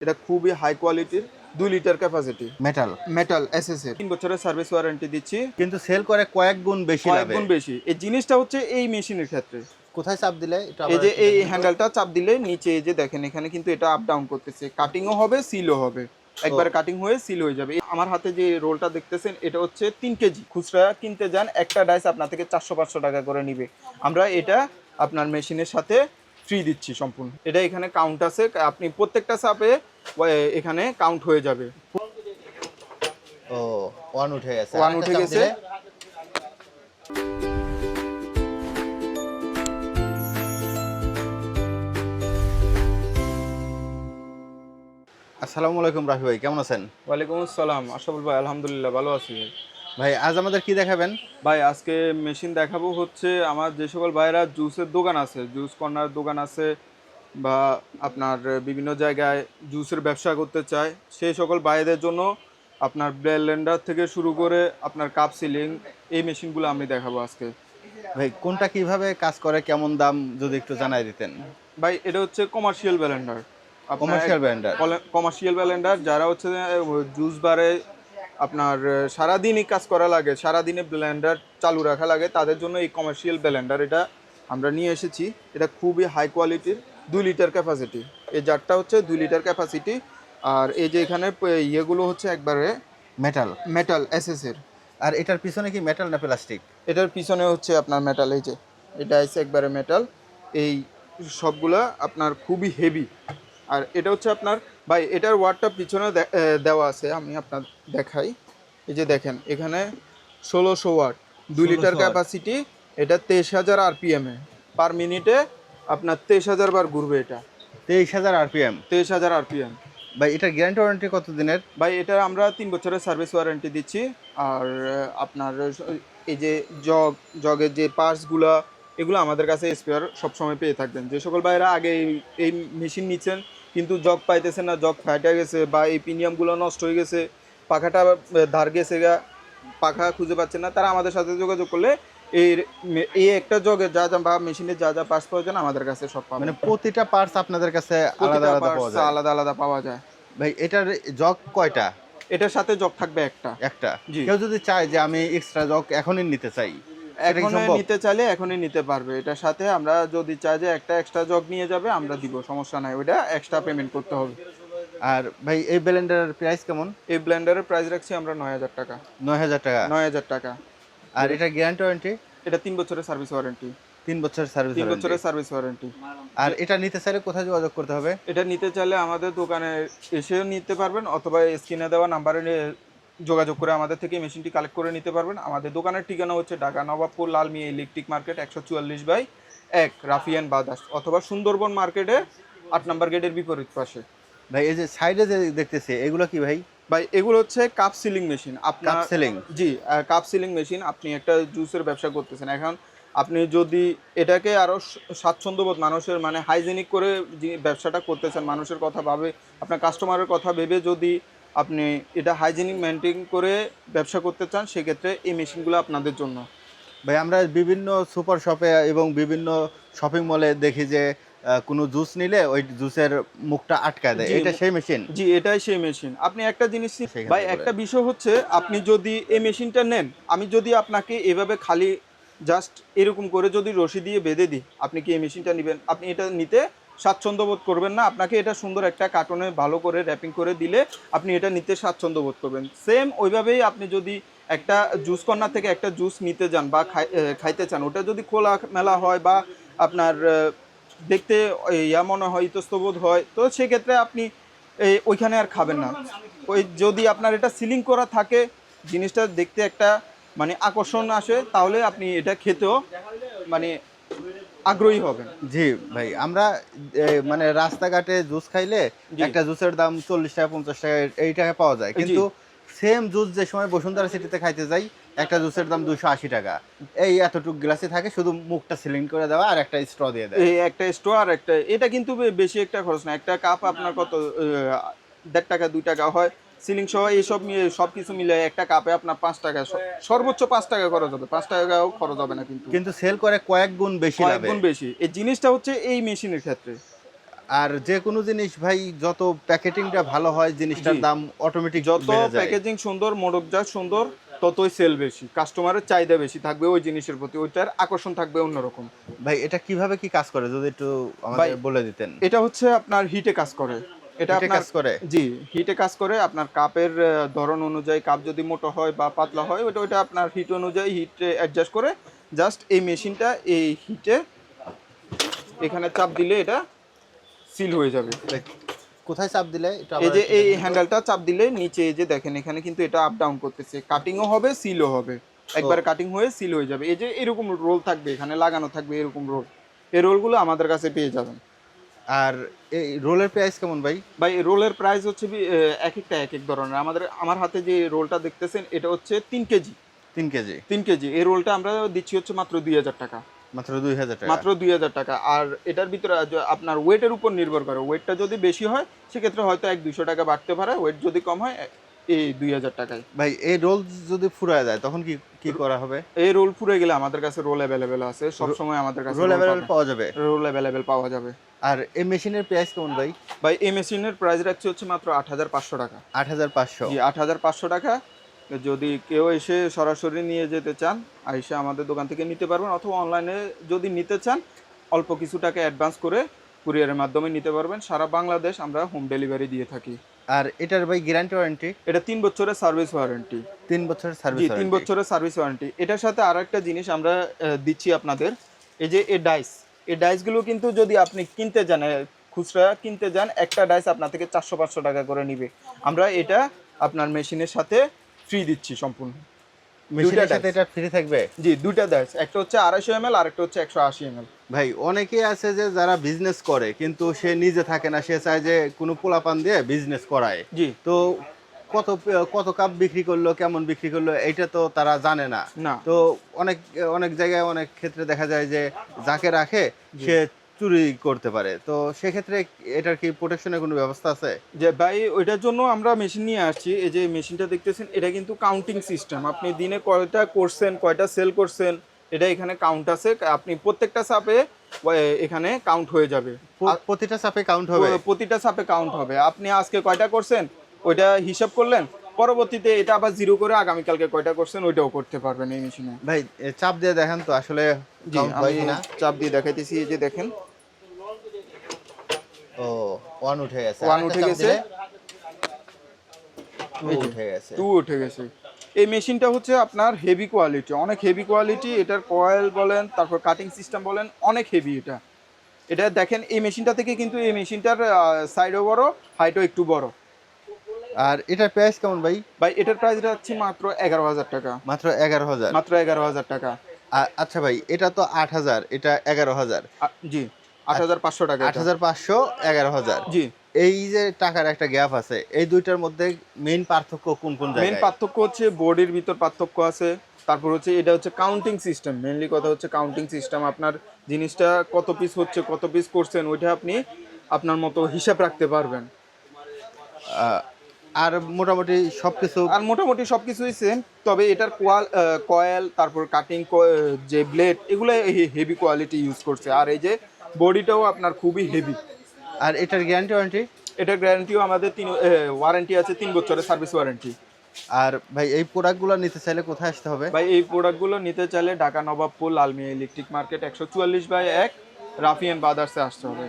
এটা খুবই হাই কোয়ালিটির 2 লিটার ক্যাপাসিটি মেটাল এসএস এর 3 বছরের সার্ভিস ওয়ারেন্টি দিচ্ছি। কিন্তু সেল করে কয়েক গুণ বেশি কয়েক লাভে। গুণ বেশি। এই জিনিসটা হচ্ছে এই মেশিনের ক্ষেত্রে কোথায় চাপ দিলে এটা এই আবার যে একটু এই দেখান তো? হ্যান্ডেলটা চাপ দিলে নিচে এই যে দেখেন এখানে কিন্তু এটা আপ ডাউন করতেছে, কাটিংও হবে সিলও হবে, একবারে কাটিং হয়ে সিল হয়ে যাবে। আমার হাতে যে রোলটা দেখতেছেন এটা হচ্ছে 3 কেজি। খুচরা কিনতে যান একটা ডাইস আপনার থেকে 400-500 টাকা করে নিবে। আমরা এটা আপনার মেশিনের সাথে ফ্রি দিচ্ছি সম্পূর্ণ। এটা এখানে কাউন্ট আছে, আপনি প্রত্যেকটা চাপে এখানে কাউন্ট হয়ে যাবে। ও ওয়ান উঠে গেছে, ওয়ান আরেকটা উঠে চাপ গেছে। দিলে? আসসালামু আলাইকুম রাফি ভাই, কেমন আছেন? ওয়ালাইকুম আসসালাম আশরাফুল ভাই, আলহামদুলিল্লাহ ভালো আছি ভাই। ভাই আজ আমাদের কি দেখাবেন? ভাই আজকে মেশিন দেখাবো হচ্ছে আমার যে সকল ভাইরা জুসের দোকান আছে, জুস কর্নার দোকান আছে বা আপনার বিভিন্ন জায়গায় জুসের ব্যবসা করতে চায় সেই সকল ভাইদের জন্য আপনার ব্লেন্ডার থেকে শুরু করে আপনার কাপ সিলিং এই মেশিনগুলো আমি দেখাবো আজকে। ভাই কোনটা কিভাবে কাজ করে, কেমন দাম যদি একটু জানাই দিতেন। ভাই এটা হচ্ছে commercial blender. Commercial blender. Commercial blender যারা হচ্ছে জুস বারে আপনার সারাদিনই কাজ করা লাগে, সারাদিনে ব্লেন্ডার চালু রাখা লাগে, তাদের জন্য এই কমার্শিয়াল ব্লেন্ডার এটা আমরা নিয়ে এসেছি। এটা খুবই হাই কোয়ালিটির 2 লিটার ক্যাপাসিটি। এই জারটা হচ্ছে 2 লিটার ক্যাপাসিটি। আর এই যে এখানে ইয়েগুলো হচ্ছে একবারে মেটাল এসএস এর। আর এটার পিছনে কি মেটাল না প্লাস্টিক? এটার পিছনে হচ্ছে আপনার মেটাল, এই যে এটা আছে একবারে মেটাল। এই সবগুলা আপনার খুবই হেভি। আর এটা হচ্ছে আপনার ভাই এটার ওয়াটটা পিছনে দেওয়া আছে, আমি আপনার দেখাই। এই যে দেখেন এখানে 1600 ওয়াট 2 লিটার 1600 ওয়াট। ক্যাপাসিটি। এটা 23,000 আরপিএম এ পার মিনিটে আপনার 23,000 বার ঘুরবে। এটা 23,000 আরপিএম। 23,000 আরপিএম। ভাই এটার গ্যারান্টি ওয়ারেন্টি কত দিনের? ভাই এটা আমরা 3 বছরের সার্ভিস ওয়ারেন্টি দিচ্ছি। আর আপনার এই যে জগের যে পার্টসগুলো এগুলো আমাদের কাছে স্পেয়ার সবসময় পেয়ে থাকবেন। যে সকল ভাইরা আগে এই মেশিন নিচ্ছেন কিন্তু জগ পাইতেছেন না, জগ ফাইটা গেছে বা এই প্রিমিয়ামগুলো নষ্ট হয়ে গেছে, পাখাটা ধার গেছে গা, পাখা খুঁজে পাচ্ছেন না, তারা আমাদের সাথে যোগাযোগ করলে এই একটা জগের যা যা বা মেশিনের যা যা পার্টস প্রয়োজন আমাদের কাছে সব পাবেন। মানে প্রতিটা পার্টস আপনাদের কাছে আলাদা প্রতিটা আলাদা পাওয়া পার্টস যায়? আলাদা আলাদা পাওয়া যায়। ভাই এটার জগ কয়টা? এটার সাথে জগ থাকবে একটা। একটা। জি। কেউ যদি চায় যে আমি এক্সট্রা জগ এখনই নিতে চাই, সেটা কি এখনই সম্ভব? নিতে চাইলে এখনই নিতে পারবে। এটার সাথে আমরা যদি চাই যে একটা এক্সট্রা জগ নিয়ে যাবে আমরা দিব, সমস্যা নাই, ওইটা এক্সট্রা পেমেন্ট করতে হবে। আর ভাই এই ব্লেন্ডারের প্রাইস কেমন? এই ব্লেন্ডারের প্রাইস রাখছি আমরা 9,000 টাকা। 9,000 টাকা। 9,000 টাকা। আর এটা গ্যারান্টি ওয়ারেন্টি? এটা 3 বছরের সার্ভিস ওয়ারেন্টি। 3 বছর সার্ভিস 3 ওয়ারেন্টি। বছরের সার্ভিস ওয়ারেন্টি। আর এটা নিতে চাইলে কোথায় যোগাযোগ করতে হবে? এটা নিতে চাইলে আমাদের দোকানে এসেও নিতে পারবেন অথবা স্ক্রিনে দেওয়া নাম্বারে যোগাযোগ করে আমাদের থেকে মেশিনটি কালেক্ট করে নিতে পারবেন। আমাদের দোকানের ঠিকানা হচ্ছে ঢাকা নবাবপুর লালমিয়া ইলেকট্রিক মার্কেট 144/1 রাফিয়ান বাদাস, অথবা সুন্দরবন মার্কেটে 8 নম্বর গেটের বিপরীত পাশে। ভাই এই যে সাইডে যে দেখতেছি এগুলো কি ভাই? ভাই এগুলো হচ্ছে কাপ সিলিং মেশিন। আপনার কাপ সিলিং? জি, কাপ সিলিং মেশিন। আপনি একটা জুসের ব্যবসা করতেছেন, এখন আপনি যদি এটাকে আরো স্বাচ্ছন্দ্যবোধ মানুষের মানে হাইজেনিক করে যে ব্যবসাটা করতেছেন, মানুষের কথা ভাবে, আপনার কাস্টমারের কথা ভেবে যদি আপনি এটা হাইজেনিক মেনটেন করে ব্যবসা করতে চান, সেক্ষেত্রে এই মেশিনগুলো আপনাদের জন্য। ভাই আমরা বিভিন্ন সুপার শপে এবং বিভিন্ন শপিং মলে দেখি যে কোনো জুস নিলে ওই জুসের মুখটা আটকায় দেয়, জি, এটা সেই মেশিন? জি এটাই সেই মেশিন। আপনি একটা জিনিস সেখান ভাই থেকে একটা বিষয় হচ্ছে, আপনি যদি এই মেশিনটা নেন, আমি যদি আপনাকে এভাবে খালি জাস্ট এরকম করে যদি রশি দিয়ে বেঁধে দিই, আপনি কি এই মেশিনটা নেবেন? আপনি এটা নিতে স্বাচ্ছন্দ্য বোধ করবেন না। আপনাকে এটা সুন্দর একটা কার্টনে ভালো করে র্যাপিং করে দিলে আপনি এটা নিতে স্বাচ্ছন্দ্য বোধ করবেন। সেম ওইভাবেই আপনি যদি একটা জুস কর্নার থেকে একটা জুস নিতে যান বা খাইতে চান, ওটা যদি খোলা মেলা হয় বা আপনার দেখতে ইয়া মনে হয়, ইতস্তবোধ হয়, তো সেক্ষেত্রে আপনি ওইখানে আর খাবেন না। ওই যদি আপনার এটা সিলিং করা থাকে, জিনিসটা দেখতে একটা মানে আকর্ষণ আসে, তাহলে আপনি এটা খেতেও মানে আগ্রহী হবেন। জি ভাই, আমরা মানে রাস্তাঘাটে জুস খাইলে জি। একটা জুসের দাম 40 টাকা 50 টাকা এই টাকা পাওয়া যায়, জি। কিন্তু সেম জুস যে সময় বসুন্ধরা সিটিতে খাইতে যাই একটা জুসের দাম 280 টাকা। এই এতটুক গ্লাসে থাকে, শুধু মুখটা সিলিং করে দেওয়া আর একটা স্ট্র দিয়ে দেয়। এই একটা স্টো আর একটা, এটা কিন্তু বেশি একটা খরচ না। একটা কাপ আপনার কত 1.5 টাকা 2 টাকা হয়, সিলিং সহ এইসব সব কিছু মিলে একটা কাপে আপনার 5 টাকা, সর্বোচ্চ 5 টাকা খরচ হবে, 5 টাকাও খরচ হবে না। কিন্তু কিন্তু সেল করে কয়েক গুণ বেশি কয়েক লাভে। গুণ বেশি। এই জিনিসটা হচ্ছে এই মেশিনের ক্ষেত্রে। আর যে কোনো জিনিস ভাই যত প্যাকেটিংটা ভালো হয় জিনিসটার জি। দাম অটোমেটিক যত বেড়ে যায়। প্যাকেজিং সুন্দর, মোড়কজাত সুন্দর, ততই সেল বেশি, কাস্টমারের চাহিদা বেশি থাকবে ওই জিনিসের প্রতি, ওইটার আকর্ষণ থাকবে অন্যরকম। ভাই এটা কিভাবে কি কাজ করে যদি একটু ভাই আমাদের বলে দিতেন। এটা হচ্ছে আপনার হিটে কাজ করে। এটা হিটে আপনার কাজ করে? জি, হিটে কাজ করে। আপনার কাপের ধরন অনুযায়ী, কাপ যদি মোটা হয় বা পাতলা হয়, ওইটা আপনার হিট অনুযায়ী হিট অ্যাডজাস্ট করে। জাস্ট এই মেশিনটা এই হিটে এখানে চাপ দিলে এটা সিল হয়ে যাবে। ভাই, কোথায় চাপ দিলে এটা এই আবার যে একটু এই দেখান তো? হ্যান্ডেলটা চাপ দিলে নিচে এই যে দেখেন এখানে কিন্তু এটা আপ ডাউন করতেছে, কাটিংও হবে সিলও হবে, একবার ও। কাটিং হয়ে সিল হয়ে যাবে। এই যে এরকম রোল থাকবে, এখানে লাগানো থাকবে এরকম রোল, এই রোলগুলো আমাদের কাছে পেয়ে যাবেন। আর এই রোলের প্রাইস কেমন ভাই? ভাই রোলের প্রাইস হচ্ছে এক একটা এক এক ধরনের। আমার হাতে যে রোলটা দেখতেছেন এটা হচ্ছে 3 কেজি। 3 কেজি 3 কেজি এই রোলটা আমরা দিচ্ছি হচ্ছে মাত্র 2000 টাকা। মাত্র 2000 টাকা। মাত্র 2000 টাকা। আর এটার ভিতরে আপনার ওয়েটের উপর নির্ভর করে, ওয়েটটা যদি বেশি হয় সেক্ষেত্রে হয়তো 100-200 টাকা বাড়তে পারে, ওয়েট যদি কম হয় এই 2000 টাকায়। ভাই এই রোল যদি ফুরায় যায় তখন কি কি করা হবে? এই রোল পুড়ে গেলে আমাদের কাছে রোল অ্যাভেলেবেল আছে, সবসময় আমাদের কাছে রোল অ্যাভেলেবল পাওয়া যাবে? রোল অ্যাভেলেবেল পাওয়া যাবে। আর এই মেশিনের প্রাইস কেমন ভাই? ভাই এই মেশিনের প্রাইস রাখছি হচ্ছে মাত্র 8500 টাকা। 8500। জি 8500 টাকা। যদি কেউ এসে সরাসরি নিয়ে যেতে চান, এসে আমাদের দোকান থেকে নিতে পারবেন, অথবা অনলাইনে যদি নিতে চান অল্প কিছু টাকা অ্যাডভান্স করে কুরিয়ারের মাধ্যমে নিতে পারবেন। সারা বাংলাদেশ আমরা হোম ডেলিভারি দিয়ে থাকি। আর এটার ভাই গ্যারান্টি ওয়ারেন্টি? এটা 3 বছরের সার্ভিস ওয়ারেন্টি। 3 বছরের জি সার্ভিস 3 ওয়ারেন্টি। বছরের সার্ভিস ওয়ারেন্টি। এটার সাথে আরো একটা জিনিস আমরা দিচ্ছি আপনাদের, এই যে এই ডাইসগুলো কিন্তু যদি আপনি কিনতে যান, খুচরা কিনতে যান, একটা ডাইস আপনার থেকে 400-500 টাকা করে নিবে। আমরা এটা আপনার মেশিনের সাথে ফ্রি দিচ্ছি সম্পূর্ণ। মেশিনের দুইটা সাথে ডাইস। এটা ফ্রি থাকবে? জি দুইটা ডাইস, একটা হচ্ছে 250 ml আর একটা হচ্ছে 180 ml। ভাই অনেকেই আছে যে যারা বিজনেস করে কিন্তু সে নিজে থাকে না, সে চায় যে কোনো পোলাপান দিয়ে বিজনেস করায়। জি তো কত কত কাপ বিক্রি করলো, কেমন বিক্রি করলো এটা তো তারা জানে না। না। তো অনেক অনেক জায়গায় অনেক ক্ষেত্রে দেখা যায় যে যাকে রাখে সে চুরি করতে পারে। তো সেক্ষেত্রে এটার কি প্রোটেকশনের কোনো ব্যবস্থা আছে? যে ভাই ওইটার জন্য আমরা মেশিন নিয়ে আসছি। এই যে মেশিনটা দেখতেছেন এটা কিন্তু কাউন্টিং সিস্টেম, আপনি দিনে কয়টা করছেন, কয়টা সেল করছেন, এটা এখানে কাউন্ট আছে। আপনি প্রত্যেকটা চাপে এখানে কাউন্ট হয়ে যাবে। প্রতিটা চাপে কাউন্ট হবে? প্রতিটা চাপে কাউন্ট হবে। আপনি আজকে কয়টা করছেন ওইটা হিসাব করলেন, পরবর্তীতে এটা আবার জিরো করে আগামীকালকে কয়টা করছেন ওইটাও করতে পারবেন এই মেশিনে। ভাই চাপ দিয়ে দেখান তো আসলে জি কাউন্ট হয় আমি কিনা। চাপ দিয়ে দেখাইতেছি, এই যে দেখেন ও 1 উঠে গেছে। 1 উঠে গেছে, 2 উঠে গেছে। 2 উঠে গেছে। এই মেশিনটা হচ্ছে আপনার হেভি কোয়ালিটি, অনেক হেভি কোয়ালিটি। এটার কয়েল বলেন, তারপর কাটিং সিস্টেম বলেন, অনেক হেভি এটা। এটা দেখেন এই মেশিনটা থেকে কিন্তু এই মেশিনটার সাইডও বড়, হাইটও একটু বড়। আর এটার প্রাইস কেমন ভাই? ভাই এটার প্রাইস রাখছি মাত্র 11000 টাকা। মাত্র 11000? মাত্র 11000 টাকা। আচ্ছা ভাই এটা তো 8000, এটা 11000। জি 8500 টাকা এটা। 8500, 11000। জি এই যে টাকার একটা গ্যাপ আছে, এই দুইটার মধ্যে মেইন পার্থক্য কোন কোন মেইন জায়গায়? পার্থক্য হচ্ছে বডির ভিতর পার্থক্য আছে, তারপর হচ্ছে এটা হচ্ছে কাউন্টিং সিস্টেম। মেইনলি কথা হচ্ছে কাউন্টিং সিস্টেম। আপনার জিনিসটা কত পিস হচ্ছে, কত পিস করছেন, ওইটা আপনি আপনার মতো হিসাব রাখতে পারবেন। আহ, আর মোটামুটি সবকিছু? আর মোটামুটি সবকিছুই সেম, তবে এটার কয়েল, তারপর কাটিং যে ব্লেড, এগুলো হেভি কোয়ালিটি ইউজ করছে। আর এই যে বডিটাও আপনার খুবই হেভি। আর এটার গ্যারান্টি ওয়ারেন্টি? এটার গ্যারান্টিও আমাদের ওয়ারেন্টি আছে 3 বছরের সার্ভিস ওয়ারেন্টি। আর ভাই এই প্রোডাক্টগুলো নিতে চাইলে কোথায় আসতে হবে? ভাই এই প্রোডাক্টগুলো নিতে চাইলে ঢাকা নবাবপুর লালমিয়া ইলেকট্রিক মার্কেট 144/1 রাফিয়ান বাদার্সে আসতে হবে।